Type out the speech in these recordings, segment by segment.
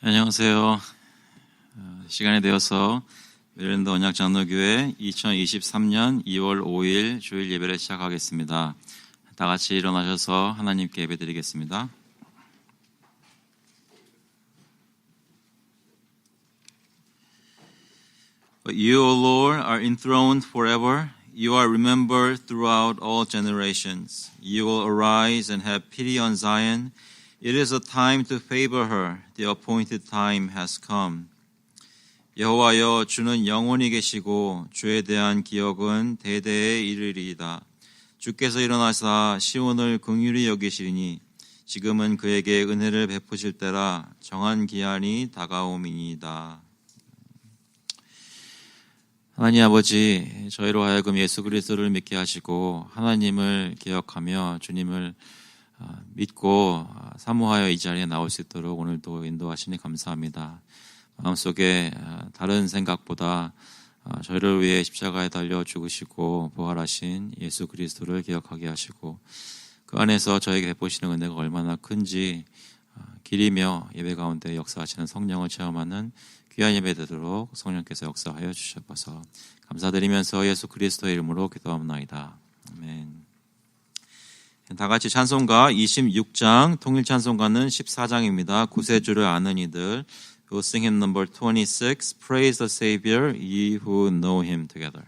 안녕하세요. 시간이 되어서 메릴랜드 언약장로교회 2023년 2월 5일 주일 예배를 시작하겠습니다. 다 같이 일어나셔서 하나님께 예배드리겠습니다. But you, O Lord, are enthroned forever. You are remembered throughout all generations. You will arise and have pity on Zion. It is a time to favor her. The appointed time has come. 여호와여, 주는 영원히 계시고 주에 대한 기억은 대대에 이르리이다. 주께서 일어나사 시온을 긍휼히 여기시리니 지금은 그에게 은혜를 베푸실 때라. 정한 기한이 다가옴이니이다. 하나님 아버지, 저희로 하여금 예수 그리스도를 믿게 하시고 하나님을 기억하며 주님을 믿고 사모하여 이 자리에 나올 수 있도록 오늘도 인도하시니 감사합니다. 마음속에 다른 생각보다 저희를 위해 십자가에 달려 죽으시고 부활하신 예수 그리스도를 기억하게 하시고 그 안에서 저에게 베푸시는 은혜가 얼마나 큰지 길이며 예배 가운데 역사하시는 성령을 체험하는 귀한 예배 되도록 성령께서 역사하여 주셔서 감사드리면서 예수 그리스도의 이름으로 기도합니다. 아멘. 다 같이 찬송가 26장, 통일 찬송가는 14장입니다. 구세주를 아는 이들. We'll sing hymn number 26, Praise the Savior, ye who know him together.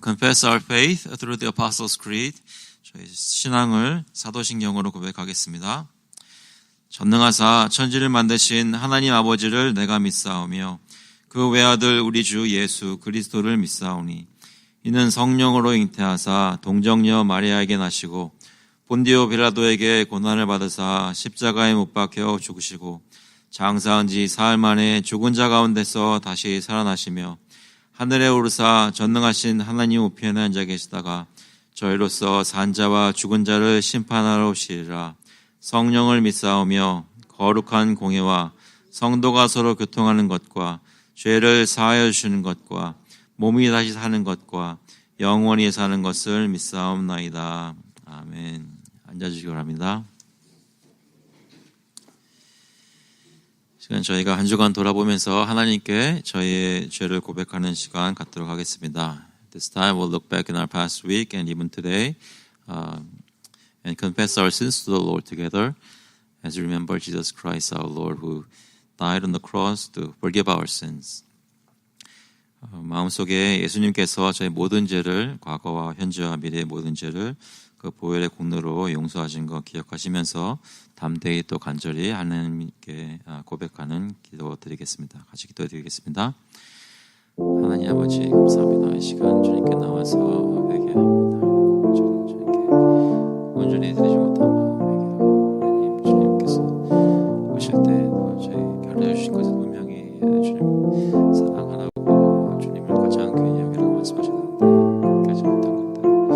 Confess our faith through the Apostles' Creed. 저희 신앙을 사도신경으로 고백하겠습니다. 전능하사 천지를 만드신 하나님 아버지를 내가 믿사오며 그 외아들 우리 주 예수 그리스도를 믿사오니 이는 성령으로 잉태하사 동정녀 마리아에게 나시고 본디오 빌라도에게 고난을 받으사 십자가에 못 박혀 죽으시고 장사한 지 사흘 만에 죽은 자 가운데서 다시 살아나시며 하늘에 오르사 전능하신 하나님 우편에 앉아 계시다가 저희로서 산자와 죽은 자를 심판하러 오시리라. 성령을 믿사오며 거룩한 공예와 성도가 서로 교통하는 것과 죄를 사하여 주시는 것과 몸이 다시 사는 것과 영원히 사는 것을 믿사옵나이다. 아멘. 앉아주시기 바랍니다. 시간 저희가 한 주간 돌아보면서 하나님께 저희의 죄를 고백하는 시간 갖도록 하겠습니다. This time we'll look back in our past week and even today and confess our sins to the Lord together as we remember Jesus Christ our Lord who died on the cross to forgive our sins. 마음속에 예수님께서 저희 모든 죄를 과거와 현재와 미래의 모든 죄를 그 보혈의 공로로 용서하신 거 기억하시면서 담대히 또 간절히 하나님께 고백하는 기도 드리겠습니다. 같이 기도 드리겠습니다. 하나님 아버지 감사합니다. 이 시간 주님께 나와서 회개합니다. 주님께 온전히 드리지 못한 마음 회개하고 하나님 주님께서 오실 때 저희 알려주신 것은 분명히 주님 사랑하라고 주님을 가장 귀히 여기라고 말씀하셨는데 그렇게 하지 못한 것들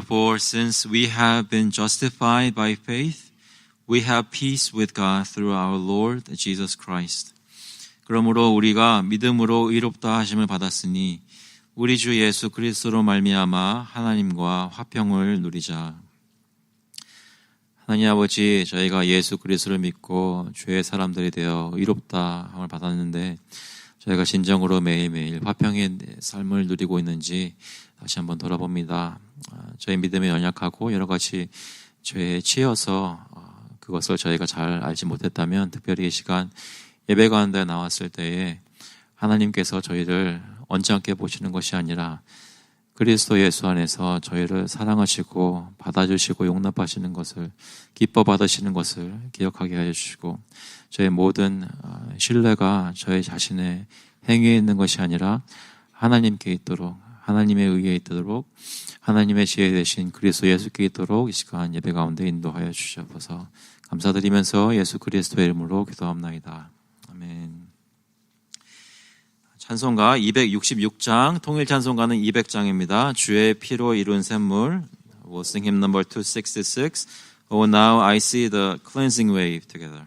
Therefore, since we have been justified by faith, we have peace with God through our Lord Jesus Christ. 그러므로 우리가 믿음으로 의롭다 하심을 받았으니 우리 주 예수 그리스도로 말미암아 하나님과 화평을 누리자. 하나님 아버지, 저희가 예수 그리스도를 믿고 주의 사람들이 되어 의롭다 함을 받았는데 저희가 진정으로 매일매일 화평의 삶을 누리고 있는지 다시 한번 돌아봅니다. 저희 믿음이 연약하고 여러 가지 죄에 치여서 그것을 저희가 잘 알지 못했다면 특별히 이 시간 예배 가운데 나왔을 때에 하나님께서 저희를 언짢게 보시는 것이 아니라 그리스도 예수 안에서 저희를 사랑하시고 받아주시고 용납하시는 것을 기뻐 받으시는 것을 기억하게 하여 주시고 저의 모든 신뢰가 저희 자신의 행위에 있는 것이 아니라 하나님께 있도록 하나님의 의에 있도록 하나님의 지혜 되신 그리스도 예수께 있도록 이 시간 예배 가운데 인도하여 주시옵소서. 감사드리면서 예수 그리스도의 이름으로 기도합나이다. 아멘. 찬송가 266장, 통일 찬송가는 200장입니다. 주의 피로 이룬 샘물. We'll sing hymn number 266. Oh, now I see the cleansing wave together.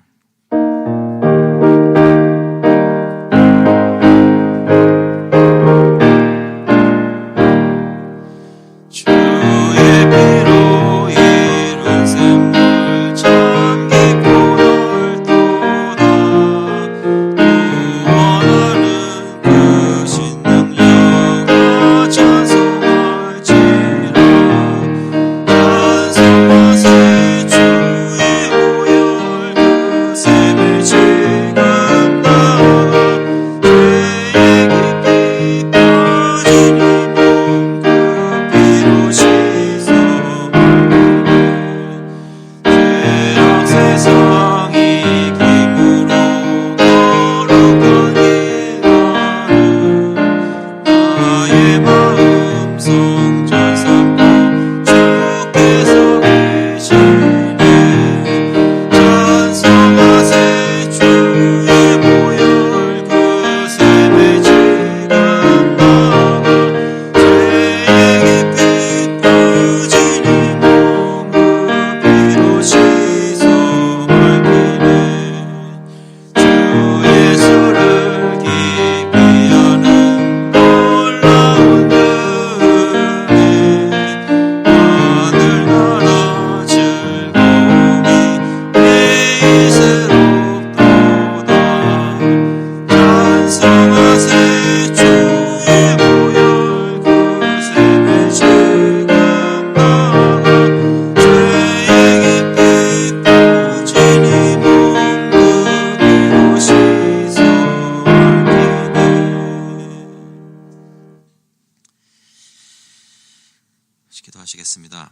기도하시겠습니다.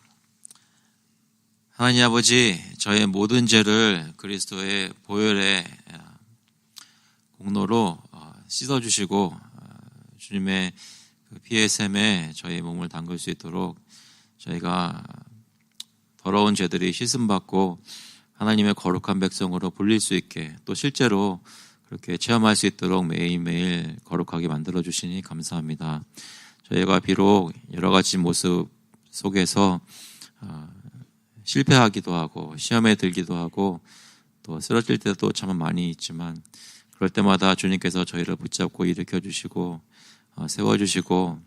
하나님 아버지, 저의 모든 죄를 그리스도의 보혈의 공로로 씻어주시고 주님의 피의 샘에 저희 몸을 담글 수 있도록 저희가 더러운 죄들이 씻음받고 하나님의 거룩한 백성으로 불릴 수 있게 또 실제로 그렇게 체험할 수 있도록 매일매일 거룩하게 만들어주시니 감사합니다. 저희가 비록 여러 가지 모습 속에서 실패하기도 하고 시험에 들기도 하고 또 쓰러질 때도 참 많이 있지만 그럴 때마다 주님께서 저희를 붙잡고 일으켜 주시고 세워주시고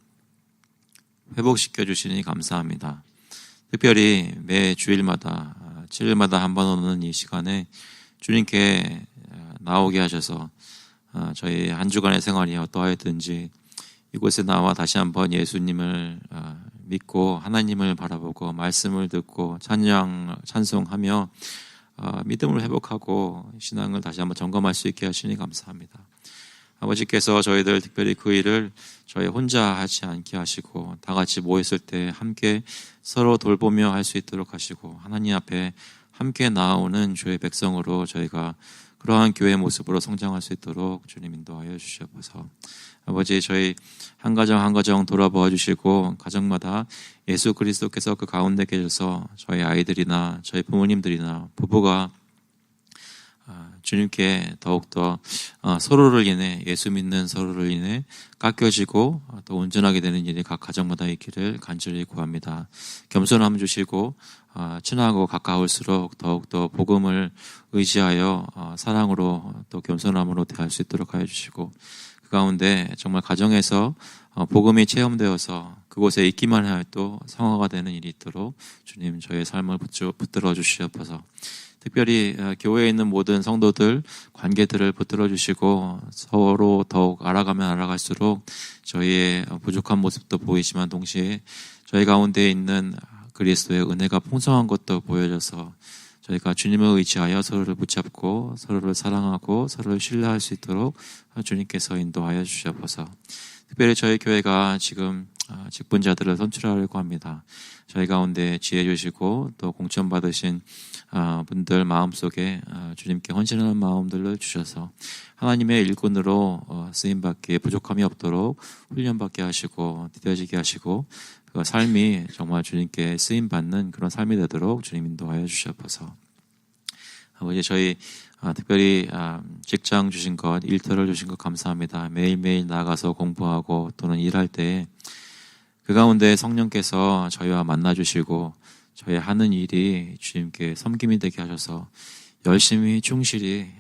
회복시켜 주시니 감사합니다. 특별히 매 주일마다 7일마다 한 번 오는 이 시간에 주님께 나오게 하셔서 저희 한 주간의 생활이 어떠하였든지 이곳에 나와 다시 한번 예수님을 믿고 하나님을 바라보고 말씀을 듣고 찬송하며 믿음을 회복하고 신앙을 다시 한번 점검할 수 있게 하시니 감사합니다. 아버지께서 저희들 특별히 그 일을 저희 혼자 하지 않게 하시고 다 같이 모였을 때 함께 서로 돌보며 할 수 있도록 하시고 하나님 앞에 함께 나아오는 주의 백성으로 저희가 그러한 교회의 모습으로 성장할 수 있도록 주님 인도하여 주시옵소서. 아버지, 저희 한 가정 한 가정 돌아보아 주시고 가정마다 예수 그리스도께서 그 가운데 계셔서 저희 아이들이나 저희 부모님들이나 부부가 주님께 더욱더 서로를 인해 예수 믿는 서로를 인해 깎여지고 또 온전하게 되는 일이 각 가정마다 있기를 간절히 구합니다. 겸손함 주시고 친하고 가까울수록 더욱더 복음을 의지하여 사랑으로 또 겸손함으로 대할 수 있도록 하여 주시고 그 가운데 정말 가정에서 복음이 체험되어서 그곳에 있기만 하여도 성화가 되는 일이 있도록 주님 저의 삶을 붙들어 주시옵소서. 특별히 교회에 있는 모든 성도들 관계들을 붙들어 주시고 서로 더욱 알아가면 알아갈수록 저희의 부족한 모습도 보이지만 동시에 저희 가운데 있는 그리스도의 은혜가 풍성한 것도 보여져서 저희가 주님을 의지하여 서로를 붙잡고 서로를 사랑하고 서로를 신뢰할 수 있도록 주님께서 인도하여 주시옵소서. 특별히 저희 교회가 지금 직분자들을 선출하려고 합니다. 저희 가운데 지혜 주시고 또 공천 받으신 분들 마음속에 주님께 헌신하는 마음들을 주셔서 하나님의 일꾼으로 쓰임받기에 부족함이 없도록 훈련받게 하시고 디뎌지게 하시고 그 삶이 정말 주님께 쓰임받는 그런 삶이 되도록 주님 인도하여 주시옵소서. 아버지 저희 특별히 직장 주신 것, 일터를 주신 것 감사합니다. 매일매일 나가서 공부하고 또는 일할 때 그 가운데 성령께서 저희와 만나주시고 저희 하는 일이 주님께 섬김이 되게 하셔서 열심히 충실히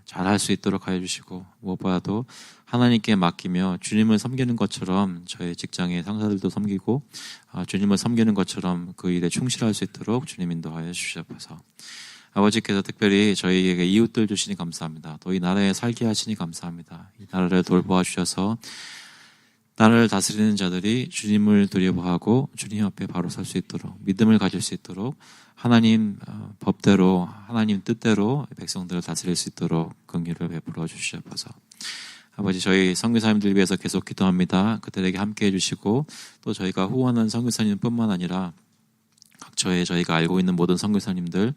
잘할 수 있도록 하여 주시고 무엇보다도 하나님께 맡기며 주님을 섬기는 것처럼 저희 직장의 상사들도 섬기고 주님을 섬기는 것처럼 그 일에 충실할 수 있도록 주님 인도하여 주시옵소서. 아버지께서 특별히 저희에게 이웃들 주시니 감사합니다. 또 이 나라에 살게 하시니 감사합니다. 이 나라를 돌보아 주셔서 나라를 다스리는 자들이 주님을 두려워하고 주님 앞에 바로 설 수 있도록 믿음을 가질 수 있도록 하나님 법대로 하나님 뜻대로 백성들을 다스릴 수 있도록 긍휼을 베풀어 주시옵소서. 아버지 저희 선교사님들 위해서 계속 기도합니다. 그들에게 함께해 주시고 또 저희가 후원하는 선교사님뿐만 아니라 각처에 저희가 알고 있는 모든 선교사님들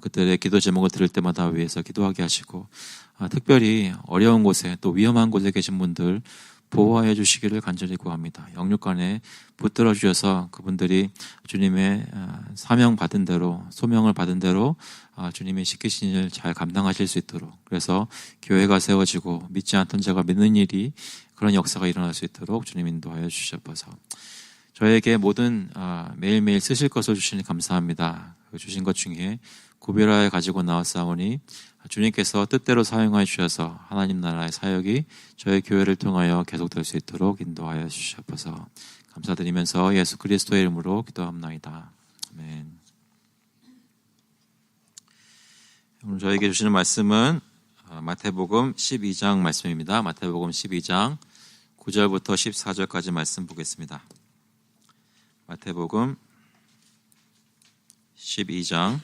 그들의 기도 제목을 들을 때마다 위해서 기도하게 하시고 특별히 어려운 곳에 또 위험한 곳에 계신 분들 보호하여 주시기를 간절히 구합니다. 영육간에 붙들어 주셔서 그분들이 주님의 사명 받은 대로 소명을 받은 대로 주님이 시키신 일을 잘 감당하실 수 있도록 그래서 교회가 세워지고 믿지 않던 자가 믿는 일이 그런 역사가 일어날 수 있도록 주님 인도하여 주시옵소서. 저에게 모든 매일매일 쓰실 것을 주시니 감사합니다. 주신 것 중에 구별하여 가지고 나왔사오니 주님께서 뜻대로 사용하여 주셔서 하나님 나라의 사역이 저희 교회를 통하여 계속될 수 있도록 인도하여 주시옵소서. 감사드리면서 예수 그리스도의 이름으로 기도합나이다. 아멘. 오늘 저에게 주시는 말씀은 마태복음 12장 말씀입니다. 마태복음 12장 9절부터 14절까지 말씀 보겠습니다. 마태복음 12장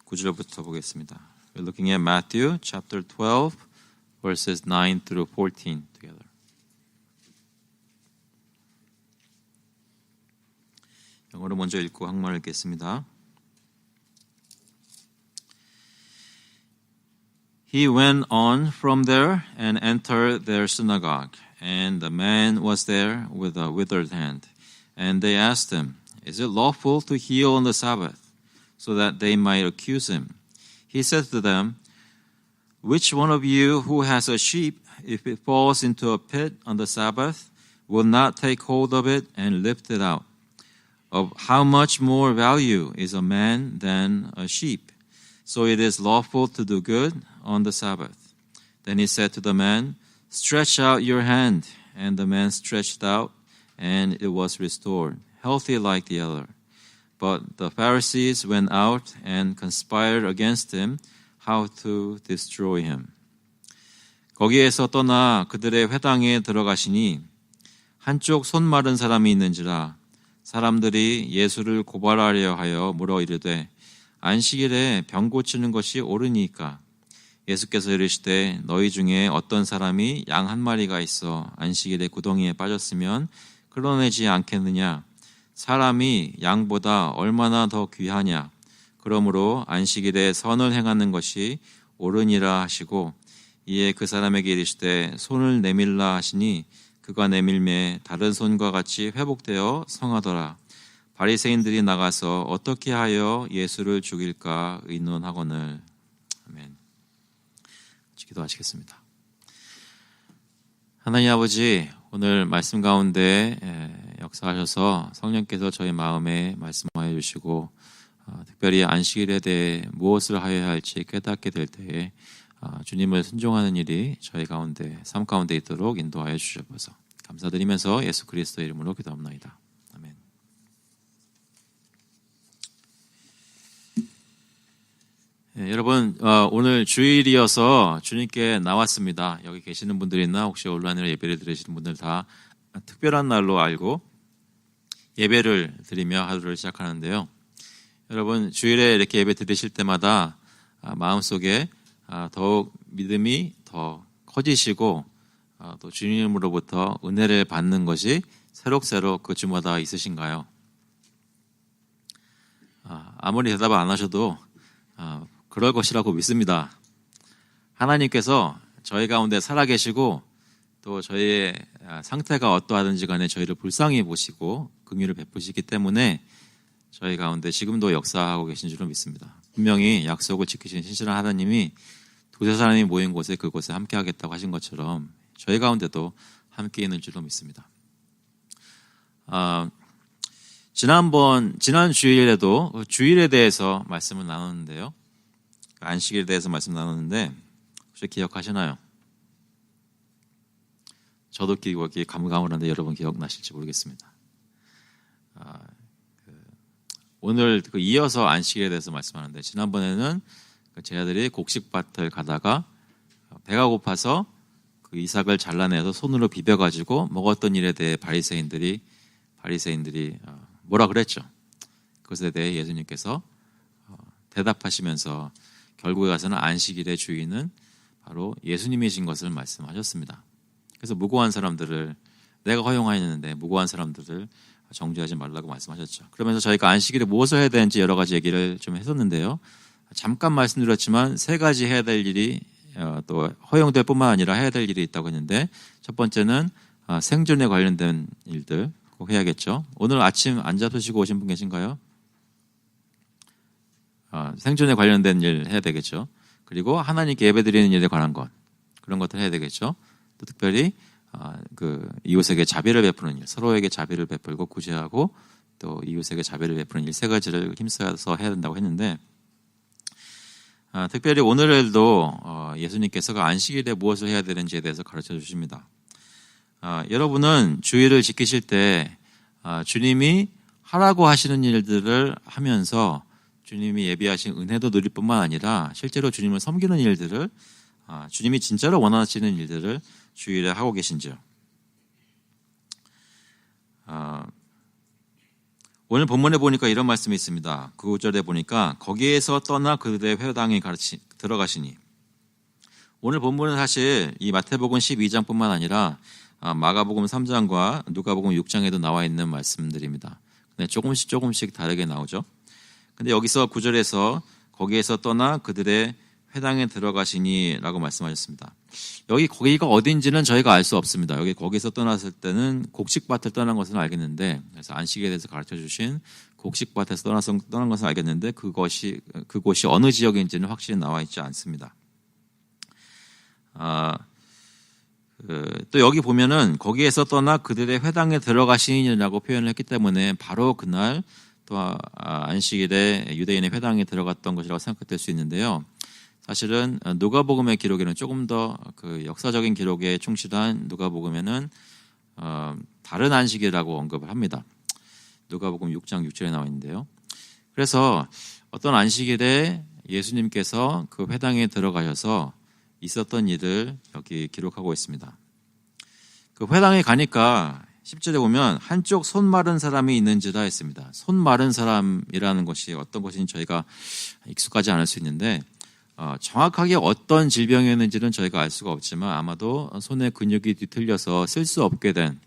9절부터 보겠습니다. We're looking at Matthew chapter 12 verses 9 through 14 together. 영어로 먼저 읽고 한국말을 읽겠습니다. He went on from there and entered their synagogue, and a man was there with a withered hand. And they asked him, Is it lawful to heal on the Sabbath? So that they might accuse him. He said to them, Which one of you who has a sheep, if it falls into a pit on the Sabbath, will not take hold of it and lift it out? Of how much more value is a man than a sheep? So it is lawful to do good on the Sabbath. Then he said to the man, Stretch out your hand. And the man stretched out, and it was restored, healthy like the other. But the Pharisees went out and conspired against him how to destroy him. 거기에서 떠나 그들의 회당에 들어가시니 한쪽 손 마른 사람이 있는지라 사람들이 예수를 고발하려 하여 물어 이르되 안식일에 병 고치는 것이 옳으니까? 예수께서 이르시되 너희 중에 어떤 사람이 양 한 마리가 있어 안식일에 구덩이에 빠졌으면 끌어내지 않겠느냐? 사람이 양보다 얼마나 더 귀하냐? 그러므로 안식일에 선을 행하는 것이 옳으니라 하시고 이에 그 사람에게 이르시되 손을 내밀라 하시니 그가 내밀매 다른 손과 같이 회복되어 성하더라. 바리새인들이 나가서 어떻게 하여 예수를 죽일까 의논하거늘. 아멘. 기도하시겠습니다. 하나님 아버지, 오늘 말씀 가운데 역사하셔서 성령께서 저희 마음에 말씀하여 주시고 특별히 안식일에 대해 무엇을 하여야 할지 깨닫게 될 때에 주님을 순종하는 일이 저희 가운데 삶 가운데 있도록 인도하여 주셔서 감사드리면서 예수 그리스도의 이름으로 기도합나이다. 아멘. 여러분, 오늘 주일이어서 주님께 나왔습니다. 여기 계시는 분들이나 혹시 온라인으로 예배를 드리시는 분들 다 특별한 날로 알고 예배를 드리며 하루를 시작하는데요. 여러분, 주일에 이렇게 예배 드리실 때마다 마음속에 더욱 믿음이 더 커지시고 또 주님으로부터 은혜를 받는 것이 새록새록 그 주마다 있으신가요? 아무리 대답을 안 하셔도 그럴 것이라고 믿습니다. 하나님께서 저희 가운데 살아계시고 또 저희의 상태가 어떠하든지 간에 저희를 불쌍히 보시고 긍휼을 베푸시기 때문에 저희 가운데 지금도 역사하고 계신 줄로 믿습니다. 분명히 약속을 지키신 신실한 하나님이 두세 사람이 모인 곳에 그곳에 함께 하겠다고 하신 것처럼 저희 가운데도 함께 있는 줄로 믿습니다. 지난 주일에도 주일에 대해서 말씀을 나눴는데요. 안식일에 대해서 말씀 나눴는데 혹시 기억하시나요? 저도 기억이 가물가물한데 여러분 기억나실지 모르겠습니다. 오늘 이어서 안식일에 대해서 말씀하는데 지난번에는 제 아들이 곡식밭을 가다가 배가 고파서 그 이삭을 잘라내서 손으로 비벼가지고 먹었던 일에 대해 바리새인들이 뭐라 그랬죠. 그것에 대해 예수님께서 대답하시면서 결국에 가서는 안식일의 주인은 바로 예수님이신 것을 말씀하셨습니다. 그래서 무고한 사람들을 내가 허용하였는데 무고한 사람들을 정죄하지 말라고 말씀하셨죠. 그러면서 저희가 안식일에 무엇을 해야 되는지 여러 가지 얘기를 좀 했었는데요. 잠깐 말씀드렸지만 세 가지 해야 될 일이 또 허용될 뿐만 아니라 해야 될 일이 있다고 했는데 첫 번째는 생존에 관련된 일들 꼭 해야겠죠. 오늘 아침 안 잡수시고 오신 분 계신가요? 생존에 관련된 일 해야 되겠죠. 그리고 하나님께 예배드리는 일에 관한 것 그런 것들 해야 되겠죠. 또 특별히 이웃에게 자비를 베푸는 일, 서로에게 자비를 베풀고 구제하고 또 이웃에게 자비를 베푸는 일 세 가지를 힘써서 해야 된다고 했는데 특별히 오늘도 예수님께서 안식일에 무엇을 해야 되는지에 대해서 가르쳐 주십니다. 여러분은 주일을 지키실 때 주님이 하라고 하시는 일들을 하면서 주님이 예비하신 은혜도 누릴 뿐만 아니라 실제로 주님을 섬기는 일들을 주님이 진짜로 원하시는 일들을 주일에 하고 계신지요? 오늘 본문에 보니까 이런 말씀이 있습니다. 9절에 보니까 거기에서 떠나 그들의 회당에 들어가시니 오늘 본문은 사실 이 마태복음 12장뿐만 아니라 마가복음 3장과 누가복음 6장에도 나와 있는 말씀들입니다. 근데 조금씩 다르게 나오죠. 근데 여기서 9절에서 거기에서 떠나 그들의 회당에 들어가시니 라고 말씀하셨습니다. 거기가 어딘지는 저희가 알 수 없습니다. 거기서 떠났을 때는 곡식밭을 떠난 것은 알겠는데, 그래서 안식에 대해서 가르쳐 주신 곡식밭에서 떠난 것은 알겠는데, 그곳이 어느 지역인지는 확실히 나와 있지 않습니다. 또 여기 보면은 거기에서 떠나 그들의 회당에 들어가시니라고 표현을 했기 때문에 바로 그날 또 안식일에 유대인의 회당에 들어갔던 것이라고 생각될 수 있는데요. 사실은 누가복음의 기록에는 조금 더 그 역사적인 기록에 충실한 누가복음에는 다른 안식이라고 언급을 합니다. 누가복음 6장 6절에 나와 있는데요. 그래서 어떤 안식일에 예수님께서 그 회당에 들어가셔서 있었던 일을 여기 기록하고 있습니다. 그 회당에 가니까 10절에 보면 한쪽 손 마른 사람이 있는지라 했습니다. 손 마른 사람이라는 것이 어떤 것인지 저희가 익숙하지 않을 수 있는데 정확하게 어떤 질병이었는지는 저희가 알 수가 없지만 아마도 손의 근육이 뒤틀려서 쓸 수 없게 된,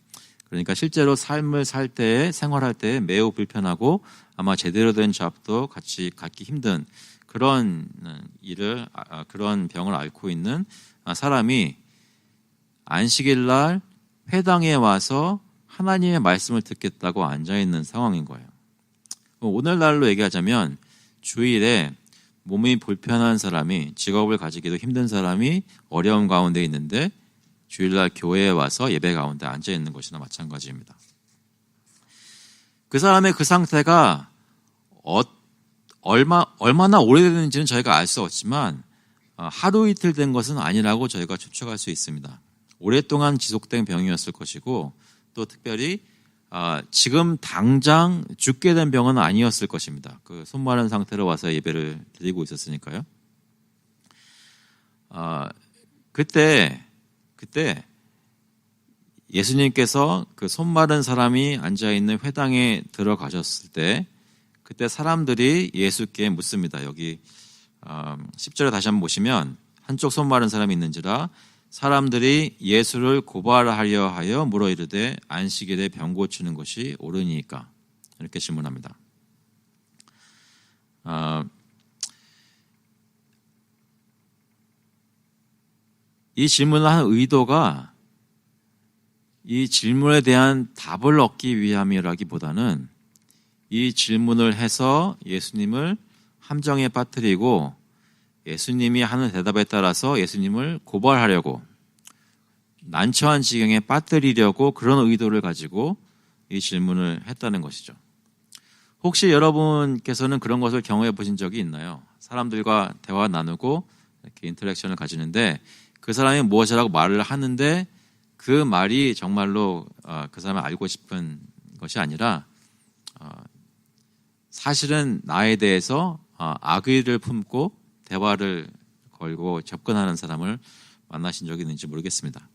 그러니까 실제로 삶을 살 때에 생활할 때에 매우 불편하고 아마 제대로 된 잡도 같이 갖기 힘든 그런 그런 병을 앓고 있는 사람이 안식일 날 회당에 와서 하나님의 말씀을 듣겠다고 앉아 있는 상황인 거예요. 오늘날로 얘기하자면 주일에 몸이 불편한 사람이, 직업을 가지기도 힘든 사람이 어려움 가운데 있는데 주일날 교회에 와서 예배 가운데 앉아 있는 것이나 마찬가지입니다. 그 사람의 그 상태가 얼마나 오래됐는지는 저희가 알 수 없지만 하루 이틀 된 것은 아니라고 저희가 추측할 수 있습니다. 오랫동안 지속된 병이었을 것이고 또 특별히 지금 당장 죽게 된 병은 아니었을 것입니다. 그 손 마른 상태로 와서 예배를 드리고 있었으니까요. 그때 예수님께서 그 손 마른 사람이 앉아 있는 회당에 들어가셨을 때 그때 사람들이 예수께 묻습니다. 여기 10절에 다시 한번 보시면 한쪽 손 마른 사람이 있는지라 사람들이 예수를 고발하려 하여 물어 이르되 안식일에 병 고치는 것이 옳으니까 이렇게 질문합니다. 이 질문을 한 의도가 이 질문에 대한 답을 얻기 위함이라기보다는 이 질문을 해서 예수님을 함정에 빠뜨리고 예수님이 하는 대답에 따라서 예수님을 고발하려고 난처한 지경에 빠뜨리려고 그런 의도를 가지고 이 질문을 했다는 것이죠. 혹시 여러분께서는 그런 것을 경험해 보신 적이 있나요? 사람들과 대화 나누고 이렇게 인터랙션을 가지는데 그 사람이 무엇이라고 말을 하는데 그 말이 정말로 그 사람이 알고 싶은 것이 아니라 사실은 나에 대해서 악의를 품고 대화를 걸고 접근하는 사람을 만나신 적이 있는지 모르겠습니다.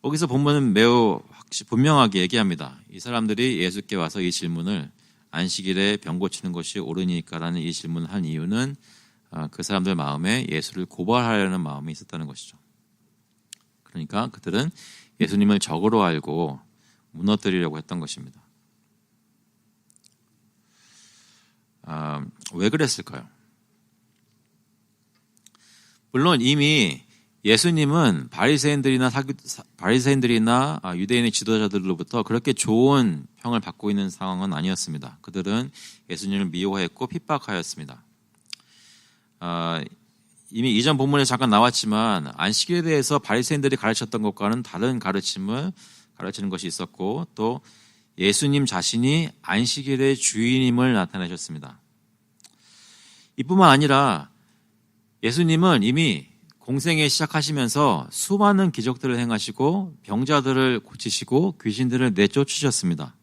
여기서 본문은 매우 분명하게 얘기합니다. 이 사람들이 예수께 와서 이 질문을 안식일에 병 고치는 것이 옳으니까라는 이 질문을 한 이유는 그 사람들 마음에 예수를 고발하려는 마음이 있었다는 것이죠. 그러니까 그들은 예수님을 적으로 알고 무너뜨리려고 했던 것입니다. 왜 그랬을까요? 물론 이미 예수님은 바리새인들이나 유대인의 지도자들로부터 그렇게 좋은 평을 받고 있는 상황은 아니었습니다. 그들은 예수님을 미워했고 핍박하였습니다. 이미 이전 본문에 잠깐 나왔지만 안식일에 대해서 바리새인들이 가르쳤던 것과는 다른 가르침을 가르치는 것이 있었고 또 예수님 자신이 안식일의 주인임을 나타내셨습니다. 이뿐만 아니라 예수님은 이미 공생에 시작하시면서 수많은 기적들을 행하시고 병자들을 고치시고 귀신들을 내쫓으셨습니다.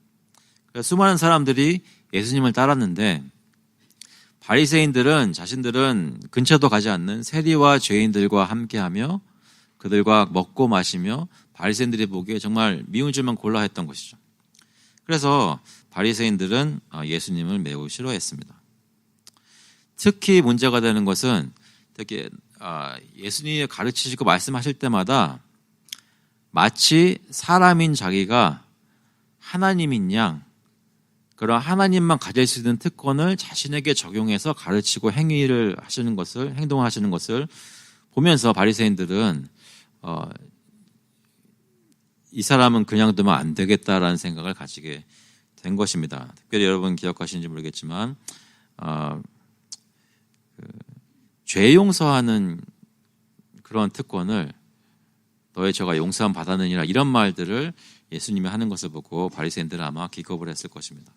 수많은 사람들이 예수님을 따랐는데 바리새인들은 자신들은 근처도 가지 않는 세리와 죄인들과 함께하며 그들과 먹고 마시며 바리새인들이 보기에 정말 미운 줄만 골라 했던 것이죠. 그래서 바리새인들은 예수님을 매우 싫어했습니다. 특히 문제가 되는 것은 특히 예수님이 가르치시고 말씀하실 때마다 마치 사람인 자기가 하나님인 양 그런 하나님만 가질 수 있는 특권을 자신에게 적용해서 가르치고 행동을 하시는 것을 보면서 바리새인들은 이 사람은 그냥 두면 안 되겠다라는 생각을 가지게 된 것입니다. 특별히 여러분 기억하시는지 모르겠지만 죄 용서하는 그런 특권을 너의 죄가 용서함 받았느니라 이런 말들을 예수님이 하는 것을 보고 바리새인들은 아마 기겁을 했을 것입니다.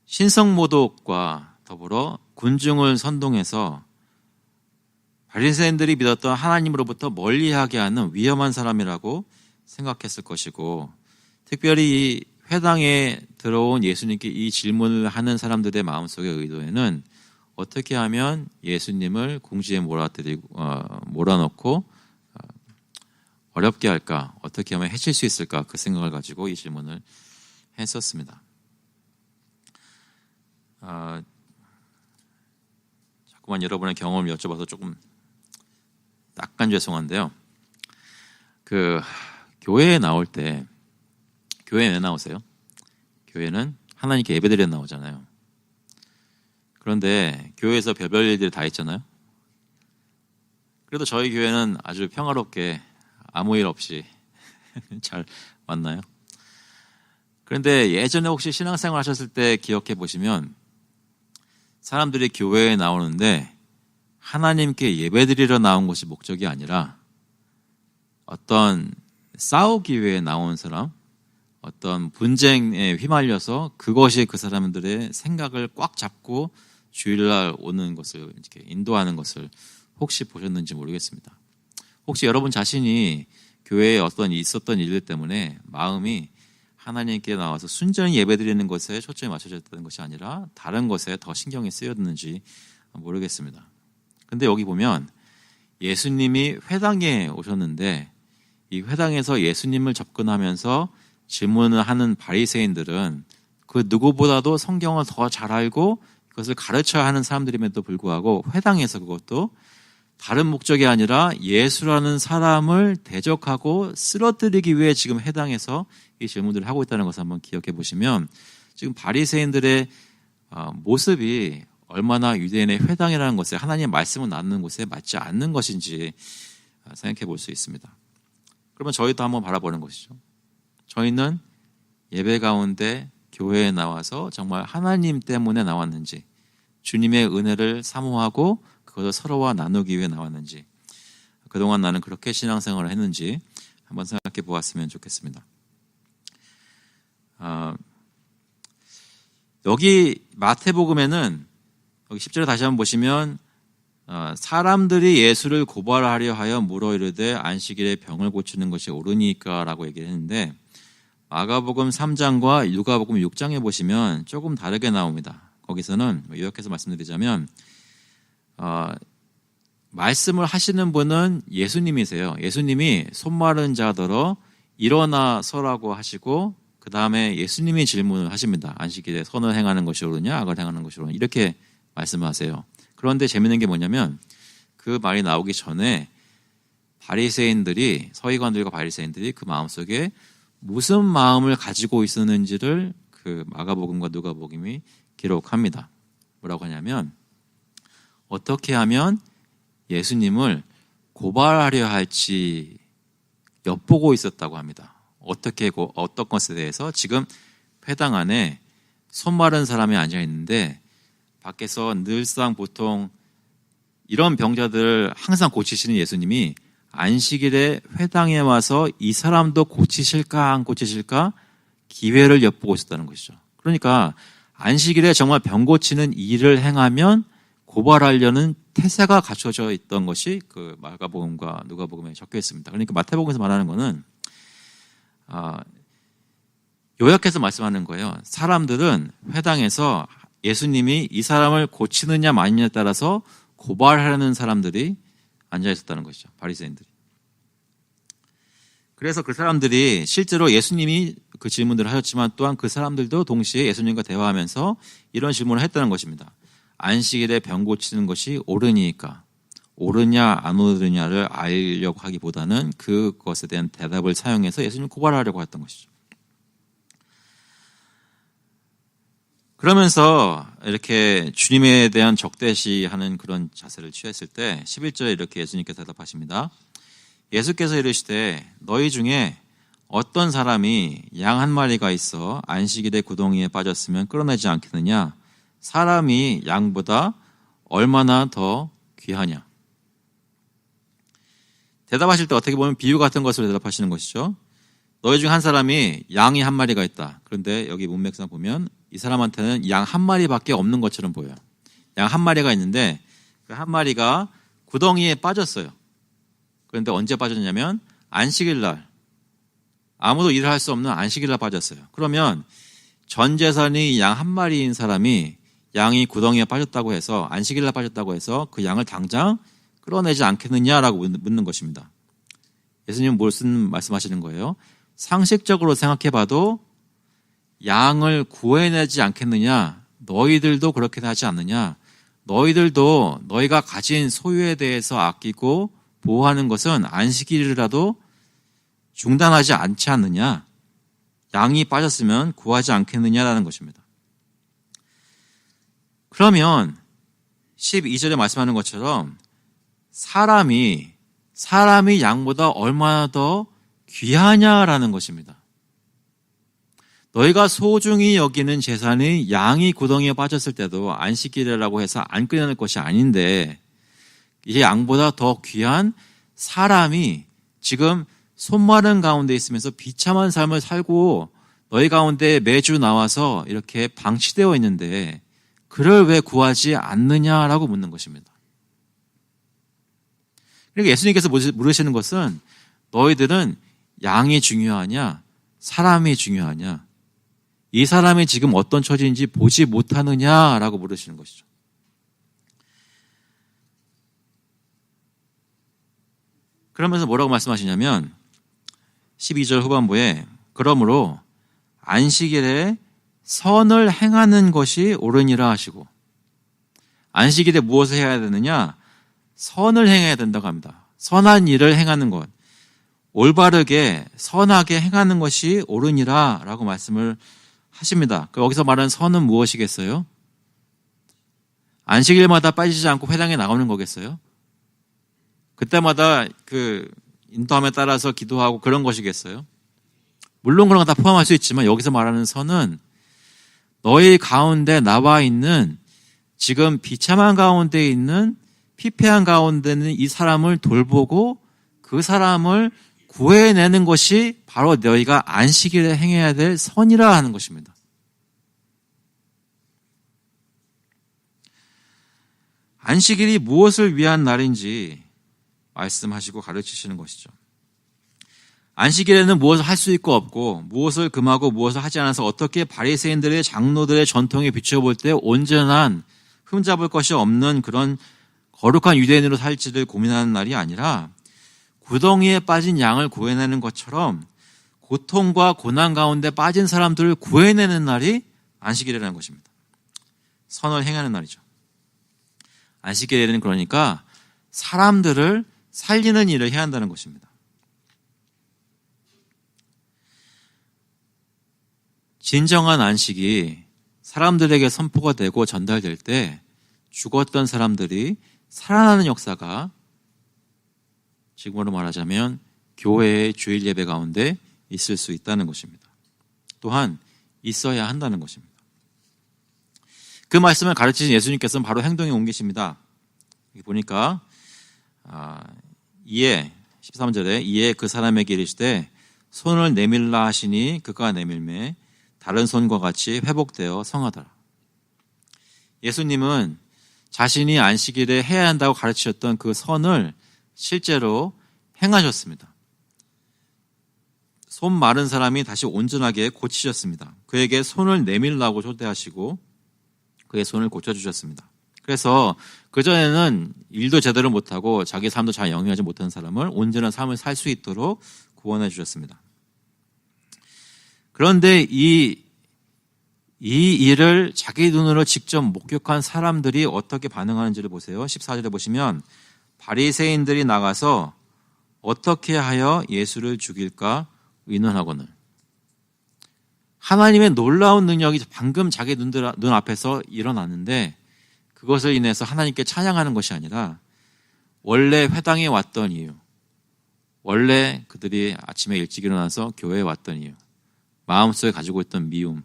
신성모독과 더불어 군중을 선동해서 바리새인들이 믿었던 하나님으로부터 멀리하게 하는 위험한 사람이라고 생각했을 것이고 특별히 이 회당에 들어온 예수님께 이 질문을 하는 사람들의 마음속의 의도에는 어떻게 하면 예수님을 궁지에 몰아넣고 어렵게 할까, 어떻게 하면 해칠 수 있을까 그 생각을 가지고 이 질문을 했었습니다. 자꾸만 여러분의 경험을 여쭤봐서 조금 약간 죄송한데요. 교회에 나올 때 교회에 왜 나오세요? 교회는 하나님께 예배드리러 나오잖아요. 그런데 교회에서 별별 일들이 다 있잖아요. 그래도 저희 교회는 아주 평화롭게 아무 일 없이 잘 왔나요? 그런데 예전에 혹시 신앙생활 하셨을 때 기억해 보시면 사람들이 교회에 나오는데 하나님께 예배드리러 나온 것이 목적이 아니라 어떤 싸우기 위해 나온 사람, 어떤 분쟁에 휘말려서 그것이 그 사람들의 생각을 꽉 잡고 주일날 오는 것을 이렇게 인도하는 것을 혹시 보셨는지 모르겠습니다. 혹시 여러분 자신이 교회에 있었던 일들 때문에 마음이 하나님께 나와서 순전히 예배드리는 것에 초점이 맞춰졌다는 것이 아니라 다른 것에 더 신경이 쓰였는지 모르겠습니다. 근데 여기 보면 예수님이 회당에 오셨는데 이 회당에서 예수님을 접근하면서 질문을 하는 바리새인들은 그 누구보다도 성경을 더 잘 알고 그것을 가르쳐야 하는 사람들임에도 불구하고 회당에서 그것도 다른 목적이 아니라 예수라는 사람을 대적하고 쓰러뜨리기 위해 지금 회당에서 이 질문들을 하고 있다는 것을 한번 기억해 보시면 지금 바리새인들의 모습이 얼마나 유대인의 회당이라는 것에 하나님의 말씀을 나누는 곳에 맞지 않는 것인지 생각해 볼 수 있습니다. 그러면 저희도 한번 바라보는 것이죠. 저희는 예배 가운데 교회에 나와서 정말 하나님 때문에 나왔는지, 주님의 은혜를 사모하고 그것을 서로와 나누기 위해 나왔는지, 그동안 나는 그렇게 신앙생활을 했는지 한번 생각해 보았으면 좋겠습니다. 여기 마태복음에는 여기 10절에 다시 한번 보시면 사람들이 예수를 고발하려 하여 물어 이르되 안식일에 병을 고치는 것이 옳으니까 라고 얘기를 했는데 마가복음 3장과 누가복음 6장에 보시면 조금 다르게 나옵니다. 거기서는 요약해서 말씀드리자면 말씀을 하시는 분은 예수님이세요. 예수님이 손 마른 자더러 일어나 서라고 하시고 그 다음에 예수님이 질문을 하십니다. 안식일에 선을 행하는 것이 옳으냐 악을 행하는 것이 옳으냐 이렇게 말씀하세요. 그런데 재미있는 게 뭐냐면 그 말이 나오기 전에 바리새인들이 서기관들과 바리새인들이 그 마음속에 무슨 마음을 가지고 있었는지를 그 마가복음과 누가복음이 기록합니다. 뭐라고 하냐면 어떻게 하면 예수님을 고발하려 할지 엿보고 있었다고 합니다. 어떤 것에 대해서 지금 회당 안에 손 마른 사람이 앉아 있는데 밖에서 늘상 보통 이런 병자들을 항상 고치시는 예수님이 안식일에 회당에 와서 이 사람도 고치실까 안 고치실까 기회를 엿보고 있었다는 것이죠. 그러니까 안식일에 정말 병 고치는 일을 행하면 고발하려는 태세가 갖춰져 있던 것이 그 마가복음과 누가복음에 적혀 있습니다. 그러니까 마태복음에서 말하는 것은 요약해서 말씀하는 거예요. 사람들은 회당에서 예수님이 이 사람을 고치느냐 마느냐에 따라서 고발하려는 사람들이 앉아 있었다는 것이죠. 바리새인들이. 그래서 그 사람들이 실제로 예수님이 그 질문들을 하셨지만 또한 그 사람들도 동시에 예수님과 대화하면서 이런 질문을 했다는 것입니다. 안식일에 병 고치는 것이 옳으니까 옳으냐 안 옳으냐를 알려고 하기보다는 그것에 대한 대답을 사용해서 예수님을 고발하려고 했던 것이죠. 그러면서 이렇게 주님에 대한 적대시하는 그런 자세를 취했을 때 11절에 이렇게 예수님께서 대답하십니다. 예수께서 이르시되 너희 중에 어떤 사람이 양 한 마리가 있어 안식일에 구덩이에 빠졌으면 끌어내지 않겠느냐? 사람이 양보다 얼마나 더 귀하냐? 대답하실 때 어떻게 보면 비유 같은 것으로 대답하시는 것이죠. 너희 중 한 사람이 양이 한 마리가 있다. 그런데 여기 문맥상 보면 이 사람한테는 양 한 마리밖에 없는 것처럼 보여요. 양 한 마리가 있는데 그 한 마리가 구덩이에 빠졌어요. 그런데 언제 빠졌냐면 안식일 날, 아무도 일을 할 수 없는 안식일 날 빠졌어요. 그러면 전 재산이 양 한 마리인 사람이 양이 구덩이에 빠졌다고 해서 안식일 날 빠졌다고 해서 그 양을 당장 끌어내지 않겠느냐라고 묻는 것입니다. 예수님은 무슨 말씀하시는 거예요? 상식적으로 생각해봐도 양을 구해내지 않겠느냐? 너희들도 그렇게 하지 않느냐? 너희들도 너희가 가진 소유에 대해서 아끼고 보호하는 것은 안식일이라도 중단하지 않지 않느냐? 양이 빠졌으면 구하지 않겠느냐라는 것입니다. 그러면 12절에 말씀하는 것처럼 사람이 양보다 얼마나 더 귀하냐라는 것입니다. 너희가 소중히 여기는 재산이 양이 구덩이에 빠졌을 때도 안식일이라고 해서 안 꺼내는 것이 아닌데 이제 양보다 더 귀한 사람이 지금 손마른 가운데 있으면서 비참한 삶을 살고 너희 가운데 매주 나와서 이렇게 방치되어 있는데 그를 왜 구하지 않느냐라고 묻는 것입니다. 그러니까 예수님께서 물으시는 것은 너희들은 양이 중요하냐 사람이 중요하냐 이 사람이 지금 어떤 처지인지 보지 못하느냐라고 물으시는 것이죠. 그러면서 뭐라고 말씀하시냐면 12절 후반부에 그러므로 안식일에 선을 행하는 것이 옳으니라 하시고 안식일에 무엇을 해야 되느냐? 선을 행해야 된다고 합니다. 선한 일을 행하는 것, 올바르게 선하게 행하는 것이 옳으니라 라고 말씀을 하십니다. 여기서 말하는 선은 무엇이겠어요? 안식일마다 빠지지 않고 회당에 나오는 거겠어요? 그때마다 그 인도함에 따라서 기도하고 그런 것이겠어요? 물론 그런 거 다 포함할 수 있지만 여기서 말하는 선은 너희 가운데 나와 있는 지금 비참한 가운데 있는 피폐한 가운데 있는 이 사람을 돌보고 그 사람을 구해내는 것이 바로 너희가 안식일에 행해야 될 선이라 하는 것입니다. 안식일이 무엇을 위한 날인지 말씀하시고 가르치시는 것이죠. 안식일에는 무엇을 할 수 있고 없고 무엇을 금하고 무엇을 하지 않아서 어떻게 바리새인들의 장로들의 전통에 비춰볼 때 온전한 흠잡을 것이 없는 그런 거룩한 유대인으로 살지를 고민하는 날이 아니라 구덩이에 빠진 양을 구해내는 것처럼 고통과 고난 가운데 빠진 사람들을 구해내는 날이 안식일이라는 것입니다. 선을 행하는 날이죠. 안식일에는 그러니까 사람들을 살리는 일을 해야 한다는 것입니다. 진정한 안식이 사람들에게 선포가 되고 전달될 때 죽었던 사람들이 살아나는 역사가 지금으로 말하자면 교회의 주일 예배 가운데 있을 수 있다는 것입니다. 또한 있어야 한다는 것입니다. 그 말씀을 가르치신 예수님께서는 바로 행동에 옮기십니다. 여기 보니까 이에 13절에 이에 그 사람에게 이르시되 손을 내밀라 하시니 그가 내밀매 다른 손과 같이 회복되어 성하더라. 예수님은 자신이 안식일에 해야 한다고 가르치셨던 그 선을 실제로 행하셨습니다. 손 마른 사람이 다시 온전하게 고치셨습니다. 그에게 손을 내밀라고 초대하시고 그의 손을 고쳐주셨습니다. 그래서 그전에는 일도 제대로 못하고 자기 삶도 잘 영위하지 못하는 사람을 온전한 삶을 살 수 있도록 구원해 주셨습니다. 그런데 이 일을 자기 눈으로 직접 목격한 사람들이 어떻게 반응하는지를 보세요. 14절에 보시면 바리새인들이 나가서 어떻게 하여 예수를 죽일까 의논하거늘. 하나님의 놀라운 능력이 방금 자기 눈 앞에서 일어났는데 그것을 인해서 하나님께 찬양하는 것이 아니라 원래 회당에 왔던 이유, 원래 그들이 아침에 일찍 일어나서 교회에 왔던 이유, 마음속에 가지고 있던 미움,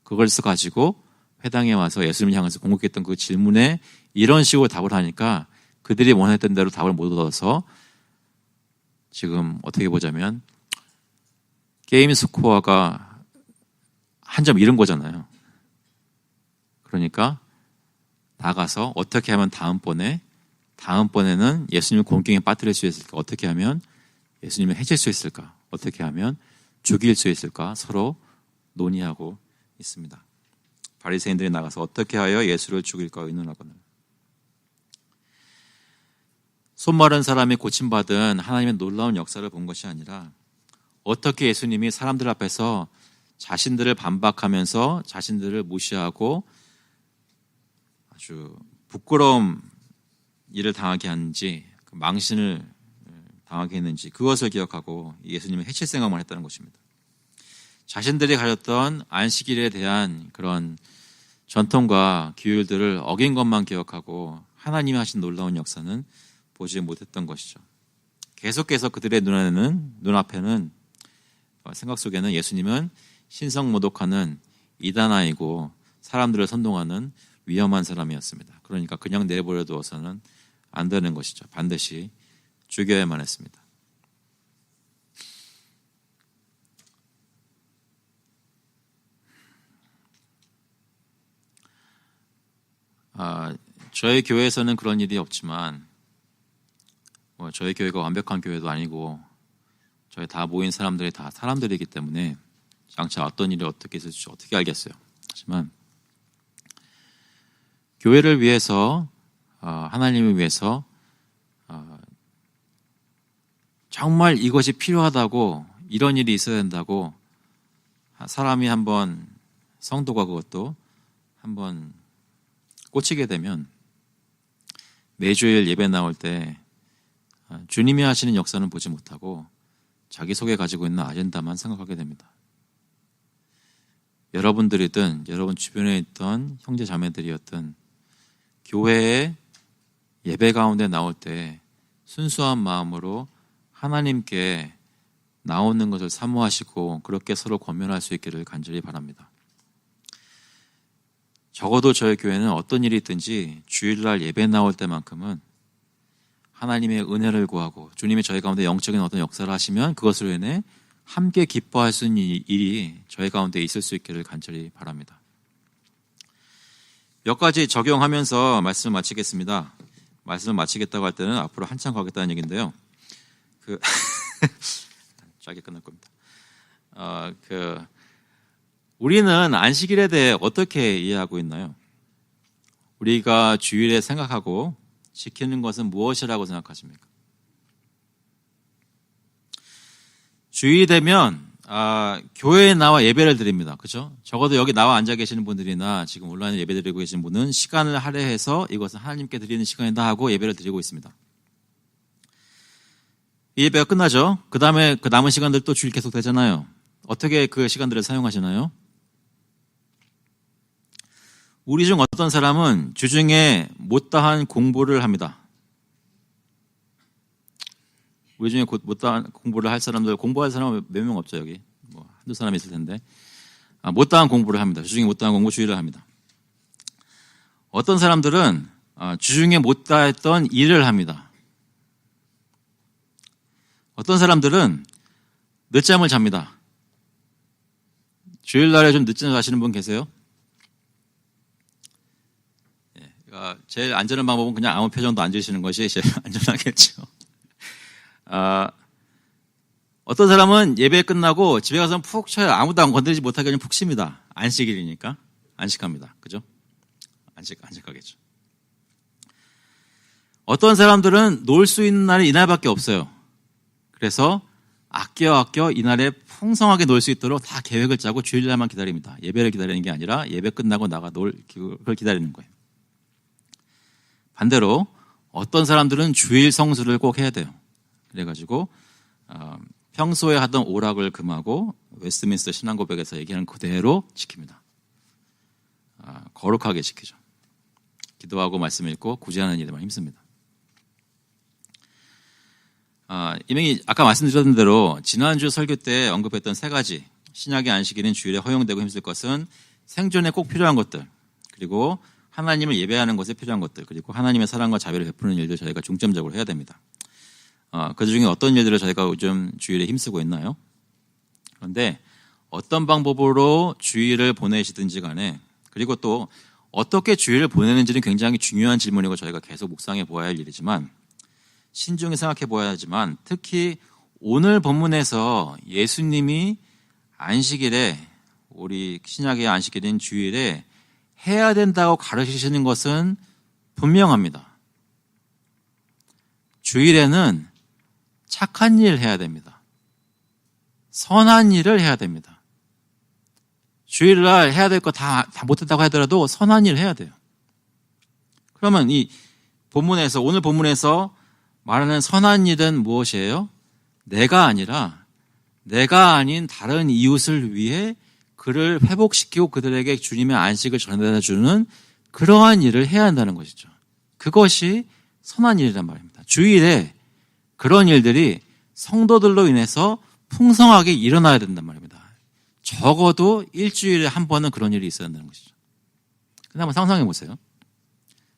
그걸 가지고 회당에 와서 예수님을 향해서 공격했던 그 질문에 이런 식으로 답을 하니까 그들이 원했던 대로 답을 못 얻어서 지금 어떻게 보자면 게임 스코어가 한 점 잃은 거잖아요. 그러니까 나가서 어떻게 하면 다음번에는 예수님을 공경에 빠뜨릴 수 있을까? 어떻게 하면 예수님을 해칠 수 있을까? 어떻게 하면 죽일 수 있을까? 서로 논의하고 있습니다. 바리새인들이 나가서 어떻게 하여 예수를 죽일까 의논하거늘. 손 마른 사람이 고침받은 하나님의 놀라운 역사를 본 것이 아니라 어떻게 예수님이 사람들 앞에서 자신들을 반박하면서 자신들을 무시하고 아주 부끄러운 일을 당하게 하는지, 망신을 당하게 했는지 그것을 기억하고 예수님을 해칠 생각만 했다는 것입니다. 자신들이 가졌던 안식일에 대한 그런 전통과 규율들을 어긴 것만 기억하고 하나님이 하신 놀라운 역사는 보지 못했던 것이죠. 계속해서 그들의 눈앞에는 생각 속에는 예수님은 신성모독하는 이단아이고 사람들을 선동하는 위험한 사람이었습니다. 그러니까 그냥 내버려 두어서는 안 되는 것이죠. 반드시 죽여야만 했습니다. 저희 교회에서는 그런 일이 없지만 저희 교회가 완벽한 교회도 아니고 저희 다 모인 사람들이 다 사람들이기 때문에 장차 어떤 일이 어떻게 있을지 어떻게 알겠어요. 하지만 교회를 위해서 하나님을 위해서 정말 이것이 필요하다고 이런 일이 있어야 된다고 사람이 한번 성도가 그것도 한번 꽂히게 되면 매주일 예배 나올 때 주님이 하시는 역사는 보지 못하고 자기 속에 가지고 있는 아젠다만 생각하게 됩니다. 여러분들이든 여러분 주변에 있던 형제 자매들이었든 교회에 예배 가운데 나올 때 순수한 마음으로 하나님께 나오는 것을 사모하시고 그렇게 서로 권면할 수 있기를 간절히 바랍니다. 적어도 저희 교회는 어떤 일이 있든지 주일날 예배 나올 때만큼은 하나님의 은혜를 구하고 주님이 저희 가운데 영적인 어떤 역사를 하시면 그것으로 인해 함께 기뻐할 수 있는 일이 저희 가운데 있을 수 있기를 간절히 바랍니다. 몇 가지 적용하면서 말씀을 마치겠습니다. 말씀을 마치겠다고 할 때는 앞으로 한참 가겠다는 얘기인데요. 짧게 끝날 겁니다. 우리는 안식일에 대해 어떻게 이해하고 있나요? 우리가 주일에 생각하고 지키는 것은 무엇이라고 생각하십니까? 주일이 되면 교회에 나와 예배를 드립니다. 그렇죠? 적어도 여기 나와 앉아 계시는 분들이나 지금 온라인에 예배 드리고 계신 분은 시간을 할애해서 이것은 하나님께 드리는 시간이다 하고 예배를 드리고 있습니다. 이 예배가 끝나죠? 그 다음에 그 남은 시간들 또 주일 계속 되잖아요. 어떻게 그 시간들을 사용하시나요? 우리 중 어떤 사람은 주중에 못다한 공부를 합니다. 우리 중에 못다한 공부를 할 사람들, 공부할 사람은 몇 명 없죠, 여기. 한두 사람 있을 텐데. 못다한 공부를 합니다. 주중에 못다한 공부 주일을 합니다. 어떤 사람들은 주중에 못다했던 일을 합니다. 어떤 사람들은 늦잠을 잡니다. 주일날에 좀 늦잠 자시는 분 계세요? 제일 안전한 방법은 그냥 아무 표정도 안 지으시는 것이 제일 안전하겠죠. 어떤 사람은 예배 끝나고 집에 가서 푹 쉬어요. 아무도 안 건드리지 못하게 그냥 푹 쉽니다. 안식일이니까 안식합니다. 그죠? 안식하겠죠. 어떤 사람들은 놀 수 있는 날이 이날밖에 없어요. 그래서 아껴 이날에 풍성하게 놀 수 있도록 다 계획을 짜고 주일날만 기다립니다. 예배를 기다리는 게 아니라 예배 끝나고 나가 놀 그걸 기다리는 거예요. 반대로 어떤 사람들은 주일 성수를 꼭 해야 돼요. 그래가지고 평소에 하던 오락을 금하고 웨스트민스터 신앙고백에서 얘기하는 그대로 지킵니다. 거룩하게 지키죠. 기도하고 말씀 읽고 구제하는 일에만 힘씁니다. 이명이 아까 말씀드렸던 대로 지난주 설교 때 언급했던 세 가지 신약의 안식일인 주일에 허용되고 힘쓸 것은 생존에 꼭 필요한 것들, 그리고 하나님을 예배하는 것에 필요한 것들, 그리고 하나님의 사랑과 자비를 베푸는 일들 저희가 중점적으로 해야 됩니다. 그 중에 어떤 일들을 저희가 요즘 주일에 힘쓰고 있나요? 그런데 어떤 방법으로 주일을 보내시든지 간에, 그리고 또 어떻게 주일을 보내는지는 굉장히 중요한 질문이고 저희가 계속 묵상해 보아야 할 일이지만, 신중히 생각해 보아야 하지만, 특히 오늘 본문에서 예수님이 안식일에, 우리 신약의 안식일인 주일에 해야 된다고 가르치시는 것은 분명합니다. 주일에는 착한 일 해야 됩니다. 선한 일을 해야 됩니다. 주일날 해야 될 거 다 못했다고 하더라도 선한 일 해야 돼요. 그러면 이 본문에서, 오늘 본문에서 말하는 선한 일은 무엇이에요? 내가 아니라 내가 아닌 다른 이웃을 위해 그를 회복시키고 그들에게 주님의 안식을 전해다 주는 그러한 일을 해야 한다는 것이죠. 그것이 선한 일이란 말입니다. 주일에 그런 일들이 성도들로 인해서 풍성하게 일어나야 된단 말입니다. 적어도 일주일에 한 번은 그런 일이 있어야 한다는 것이죠. 근데 한번 상상해 보세요.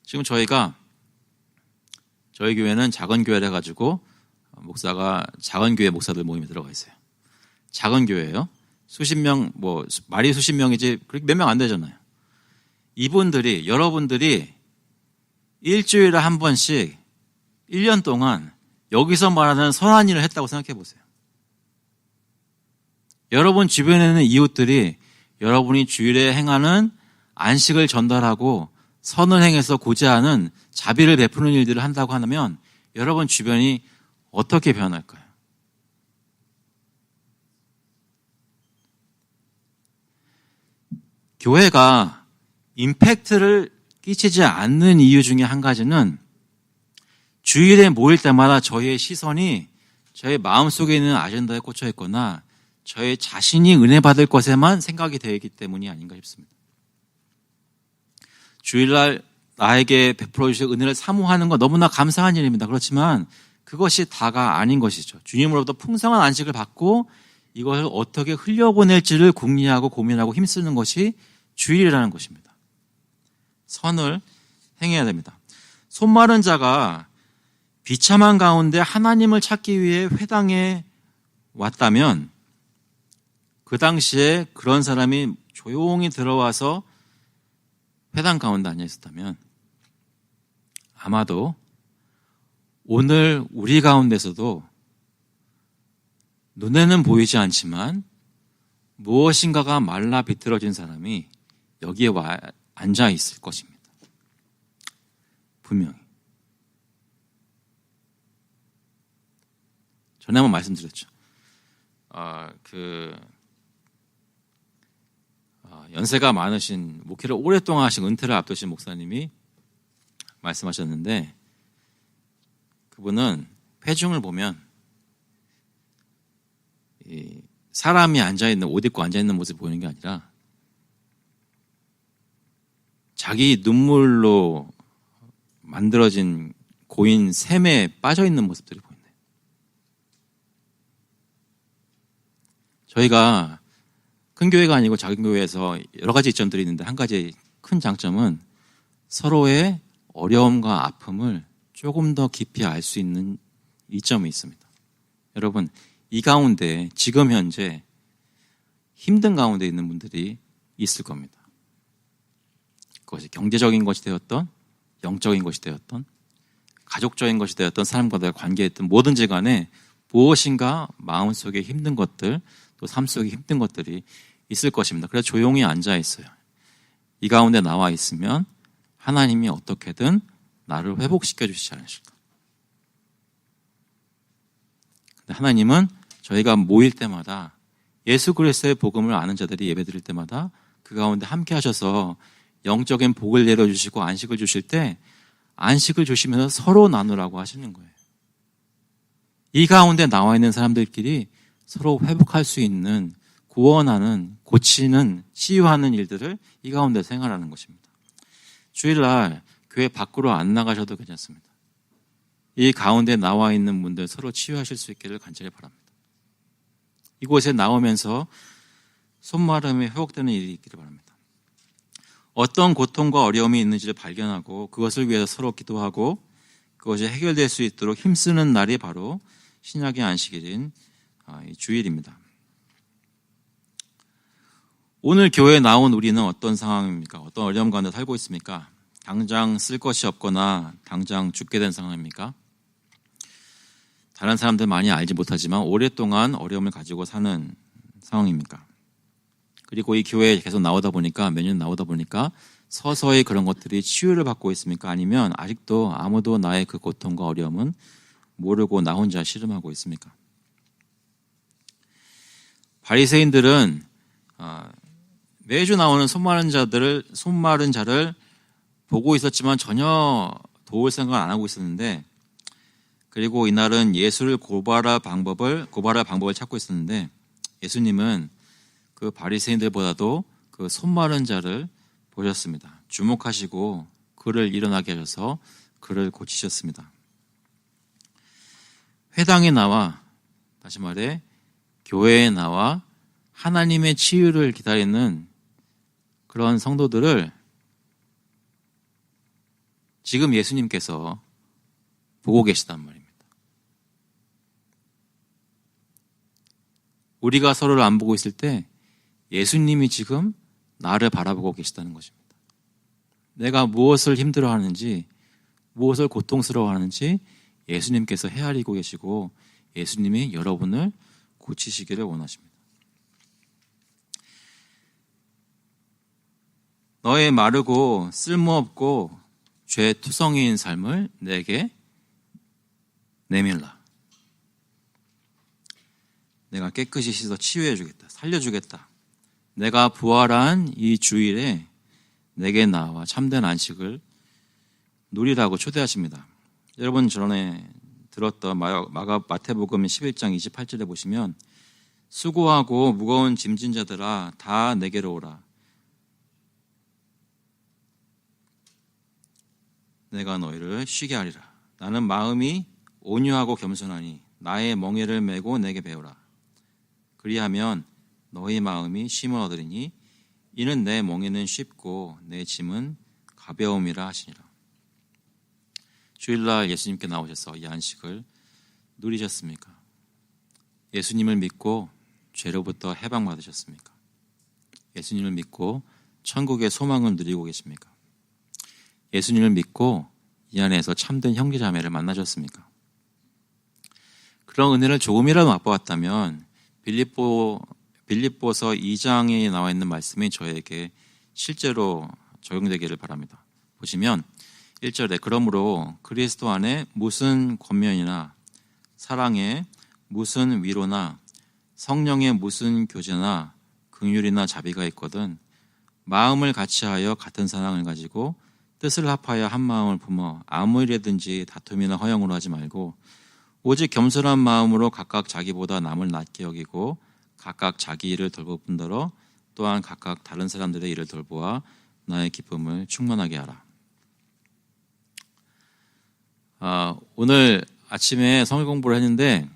지금 저희 교회는 작은 교회라 가지고 목사가 작은 교회 목사들 모임에 들어가 있어요. 작은 교회예요. 수십 명, 말이 수십 명이지 그렇게 몇 명 안 되잖아요. 여러분들이 일주일에 한 번씩 1년 동안 여기서 말하는 선한 일을 했다고 생각해 보세요. 여러분 주변에 있는 이웃들이 여러분이 주일에 행하는 안식을 전달하고 선을 행해서 고지하는 자비를 베푸는 일들을 한다고 하면 여러분 주변이 어떻게 변할까요? 교회가 임팩트를 끼치지 않는 이유 중에 한 가지는 주일에 모일 때마다 저희의 시선이 저희 마음속에 있는 아젠다에 꽂혀 있거나 저희 자신이 은혜 받을 것에만 생각이 되어 있기 때문이 아닌가 싶습니다. 주일날 나에게 베풀어 주실 은혜를 사모하는 건 너무나 감사한 일입니다. 그렇지만 그것이 다가 아닌 것이죠. 주님으로부터 풍성한 안식을 받고 이것을 어떻게 흘려보낼지를 궁리하고 고민하고 힘쓰는 것이 주일이라는 것입니다. 선을 행해야 됩니다. 손마른 자가 비참한 가운데 하나님을 찾기 위해 회당에 왔다면 그 당시에 그런 사람이 조용히 들어와서 회당 가운데 앉아 있었다면 아마도 오늘 우리 가운데서도 눈에는 보이지 않지만 무엇인가가 말라 비틀어진 사람이 여기에 앉아 있을 것입니다. 분명히. 전에 한번 말씀드렸죠. 연세가 많으신 목회를 오랫동안 하신 은퇴를 앞두신 목사님이 말씀하셨는데 그분은 회중을 보면 사람이 앉아있는 옷 입고 앉아있는 모습이 보이는 게 아니라 자기 눈물로 만들어진 고인 샘에 빠져있는 모습들이 보인대요. 저희가 큰 교회가 아니고 작은 교회에서 여러 가지 이점들이 있는데 한 가지 큰 장점은 서로의 어려움과 아픔을 조금 더 깊이 알 수 있는 이점이 있습니다. 여러분, 이 가운데 지금 현재 힘든 가운데 있는 분들이 있을 겁니다. 그것이 경제적인 것이 되었던 영적인 것이 되었던 가족적인 것이 되었던 사람과의 관계였던 뭐든지 간에 무엇인가 마음속에 힘든 것들 또 삶 속에 힘든 것들이 있을 것입니다. 그래서 조용히 앉아 있어요. 이 가운데 나와 있으면 하나님이 어떻게든 나를 회복시켜 주시지 않으실까. 근데 하나님은 저희가 모일 때마다 예수 그리스도의 복음을 아는 자들이 예배드릴 때마다 그 가운데 함께 하셔서 영적인 복을 내려주시고 안식을 주실 때 안식을 주시면서 서로 나누라고 하시는 거예요. 이 가운데 나와 있는 사람들끼리 서로 회복할 수 있는 구원하는, 고치는, 치유하는 일들을 이 가운데 생활하는 것입니다. 주일날 교회 밖으로 안 나가셔도 괜찮습니다. 이 가운데 나와 있는 분들 서로 치유하실 수 있기를 간절히 바랍니다. 이곳에 나오면서 손마름이 회복되는 일이 있기를 바랍니다. 어떤 고통과 어려움이 있는지를 발견하고 그것을 위해서 서로 기도하고 그것이 해결될 수 있도록 힘쓰는 날이 바로 신약의 안식일인 이 주일입니다. 오늘 교회에 나온 우리는 어떤 상황입니까? 어떤 어려움 가운데 살고 있습니까? 당장 쓸 것이 없거나 당장 죽게 된 상황입니까? 다른 사람들 많이 알지 못하지만 오랫동안 어려움을 가지고 사는 상황입니까? 그리고 이 교회에 계속 나오다 보니까 몇 년 나오다 보니까 서서히 그런 것들이 치유를 받고 있습니까? 아니면 아직도 아무도 나의 그 고통과 어려움은 모르고 나 혼자 씨름하고 있습니까? 바리새인들은 매주 나오는 손마른 자를 보고 있었지만 전혀 도울 생각을 안 하고 있었는데 그리고 이날은 예수를 고발할 방법을 찾고 있었는데 예수님은 그 바리새인들보다도 그 손마른 자를 보셨습니다. 주목하시고 그를 일어나게 하셔서 그를 고치셨습니다. 회당에 나와 다시 말해 교회에 나와 하나님의 치유를 기다리는 그런 성도들을 지금 예수님께서 보고 계시단 말입니다. 우리가 서로를 안 보고 있을 때 예수님이 지금 나를 바라보고 계시다는 것입니다. 내가 무엇을 힘들어하는지, 무엇을 고통스러워하는지 예수님께서 헤아리고 계시고 예수님이 여러분을 고치시기를 원하십니다. 너의 마르고 쓸모없고 죄투성이인 삶을 내게 내밀라. 내가 깨끗이 씻어 치유해 주겠다. 살려주겠다. 내가 부활한 이 주일에 내게 나와 참된 안식을 누리라고 초대하십니다. 여러분 전에 들었던 마태복음 11장 28절에 보시면 수고하고 무거운 짐진 자들아 다 내게로 오라. 내가 너희를 쉬게 하리라. 나는 마음이 온유하고 겸손하니 나의 멍에를 메고 내게 배우라. 그리하면 너희 마음이 쉼을 얻으리니 이는 내 멍에는 쉽고 내 짐은 가벼움이라 하시니라. 주일날 예수님께 나오셔서 이 안식을 누리셨습니까? 예수님을 믿고 죄로부터 해방받으셨습니까? 예수님을 믿고 천국의 소망을 누리고 계십니까? 예수님을 믿고 이 안에서 참된 형제자매를 만나셨습니까? 그런 은혜를 조금이라도 맛보았다면 빌립보서 2장에 나와 있는 말씀이 저에게 실제로 적용되기를 바랍니다. 보시면 1절에 그러므로 그리스도 안에 무슨 권면이나 사랑에 무슨 위로나 성령의 무슨 교제나 긍휼이나 자비가 있거든 마음을 같이하여 같은 사랑을 가지고 뜻을 합하여 한 마음을 품어 아무 일이든지 다툼이나 허영으로 하지 말고 오직 겸손한 마음으로 각각 자기보다 남을 낮게 여기고 각각 자기 일을 돌볼 뿐더러 또한 각각 다른 사람들의 일을 돌보아 나의 기쁨을 충만하게 하라. 오늘 아침에 성경 공부를 했는데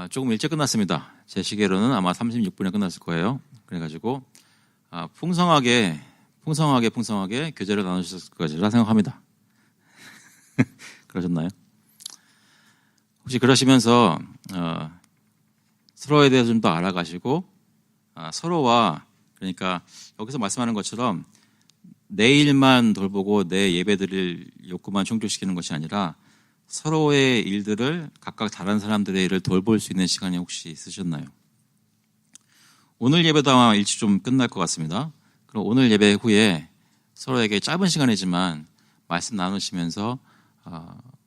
조금 일찍 끝났습니다. 제 시계로는 아마 36분에 끝났을 거예요. 그래가지고 풍성하게 교제를 나누셨을 것이라 생각합니다. 그러셨나요? 혹시 그러시면서 서로에 대해서 좀 더 알아가시고 서로와 그러니까 여기서 말씀하는 것처럼 내 일만 돌보고 내 예배드릴 욕구만 충족시키는 것이 아니라 서로의 일들을 각각 다른 사람들의 일을 돌볼 수 있는 시간이 혹시 있으셨나요? 오늘 예배도 아마 일찍 좀 끝날 것 같습니다. 그럼 오늘 예배 후에 서로에게 짧은 시간이지만 말씀 나누시면서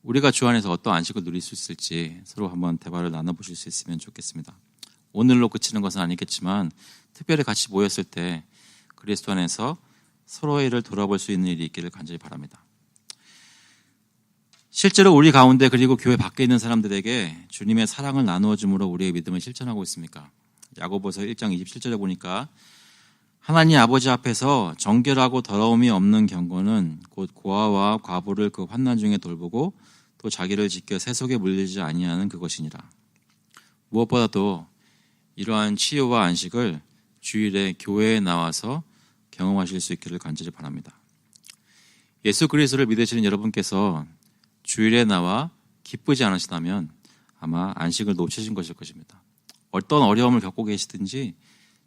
우리가 주 안에서 어떤 안식을 누릴 수 있을지 서로 한번 대화를 나눠보실 수 있으면 좋겠습니다. 오늘로 그치는 것은 아니겠지만 특별히 같이 모였을 때 그리스도 안에서 서로의 일을 돌아볼 수 있는 일이 있기를 간절히 바랍니다. 실제로 우리 가운데 그리고 교회 밖에 있는 사람들에게 주님의 사랑을 나누어 줌으로 우리의 믿음을 실천하고 있습니까? 야고보서 1장 27절에 보니까 하나님 아버지 앞에서 정결하고 더러움이 없는 경건은 곧 고아와 과부를 그 환난 중에 돌보고 또 자기를 지켜 세속에 물리지 아니하는 그것이니라. 무엇보다도 이러한 치유와 안식을 주일에 교회에 나와서 경험하실 수 있기를 간절히 바랍니다. 예수 그리스도를 믿으시는 여러분께서 주일에 나와 기쁘지 않으시다면 아마 안식을 놓치신 것일 것입니다. 어떤 어려움을 겪고 계시든지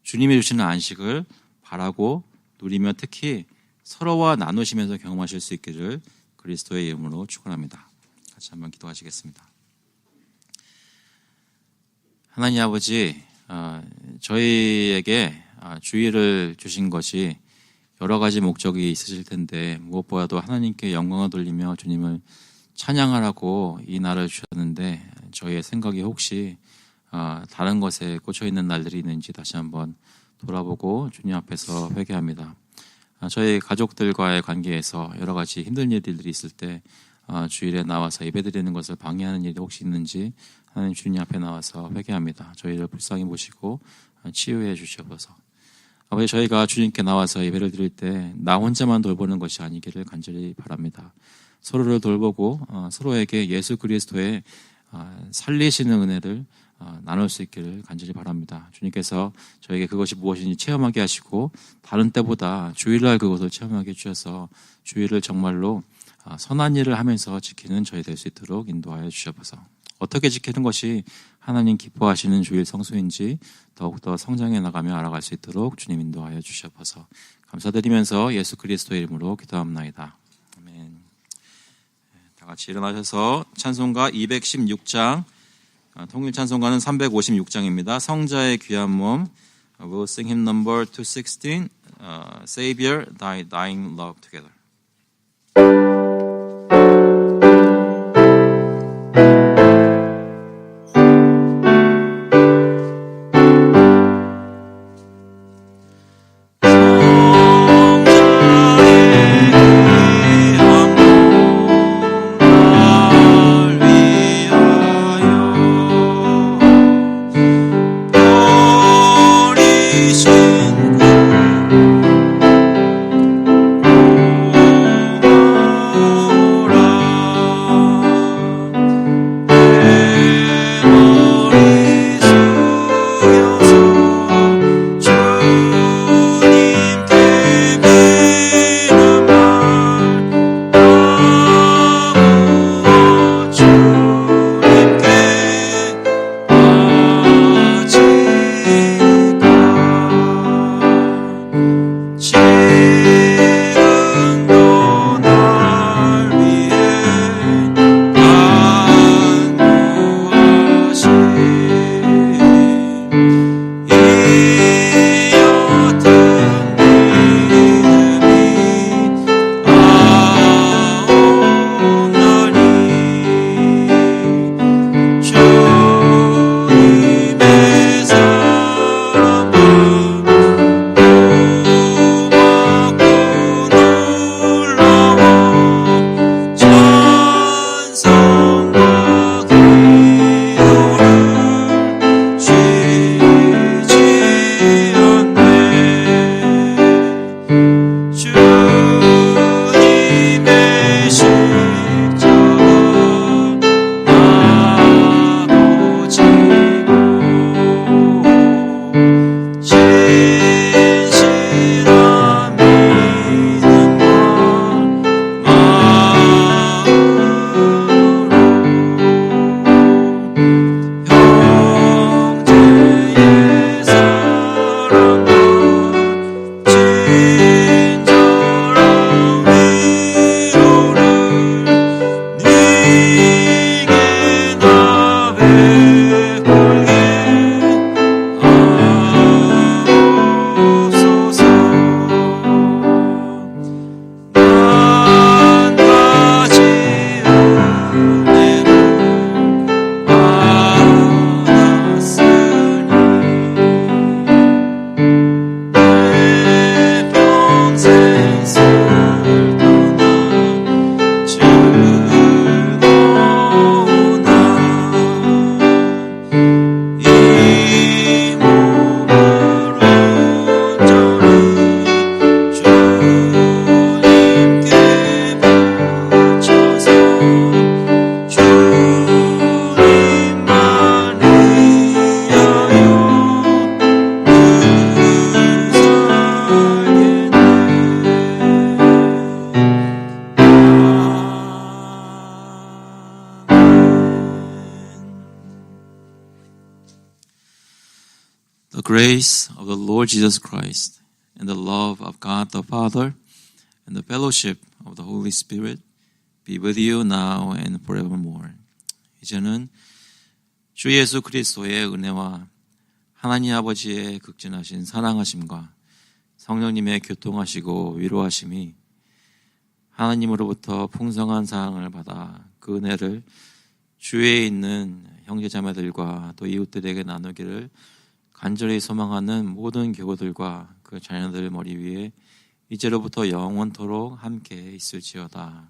주님이 주시는 안식을 바라고 누리며 특히 서로와 나누시면서 경험하실 수 있기를 그리스도의 이름으로 축원합니다. 같이 한번 기도하시겠습니다. 하나님 아버지, 저희에게 주일을 주신 것이 여러 가지 목적이 있으실 텐데 무엇보다도 하나님께 영광을 돌리며 주님을 찬양하라고 이 날을 주셨는데 저희의 생각이 혹시 다른 것에 꽂혀 있는 날들이 있는지 다시 한번 돌아보고 주님 앞에서 회개합니다. 저희 가족들과의 관계에서 여러 가지 힘든 일들이 있을 때 주일에 나와서 예배드리는 것을 방해하는 일이 혹시 있는지 하나님 주님 앞에 나와서 회개합니다. 저희를 불쌍히 보시고 치유해 주시옵소서. 아버지, 저희가 주님께 나와서 예배를 드릴 때 나 혼자만 돌보는 것이 아니기를 간절히 바랍니다. 서로를 돌보고 서로에게 예수 그리스도의 살리시는 은혜를 나눌 수 있기를 간절히 바랍니다. 주님께서 저에게 그것이 무엇인지 체험하게 하시고 다른 때보다 주일날 그것을 체험하게 해주셔서 주일을 정말로 선한 일을 하면서 지키는 저희 될 수 있도록 인도하여 주셔서 어떻게 지키는 것이 하나님 기뻐하시는 주일 성수인지 더욱더 성장해 나가며 알아갈 수 있도록 주님 인도하여 주셔서 감사드리면서 예수 그리스도의 이름으로 기도합나이다. 아멘. 다 같이 일어나셔서 찬송가 216장 통일 찬송가는 356장입니다. 성자의 귀한 몸 We'll sing hymn number 216 Savior, Thy Dying Love together. The grace of the Lord Jesus Christ and the love of God the Father and the fellowship of the Holy Spirit be with you now and forevermore. 이제는 주 예수 그리스도의 은혜와 하나님 아버지의 극진하신 사랑하심과 성령님의 교통하시고 위로하심이 하나님으로부터 풍성한 사랑을 받아 그 은혜를 주위에 있는 형제자매들과 또 이웃들에게 나누기를 간절히 소망하는 모든 교우들과 그 자녀들 머리 위에 이제로부터 영원토록 함께 있을지어다.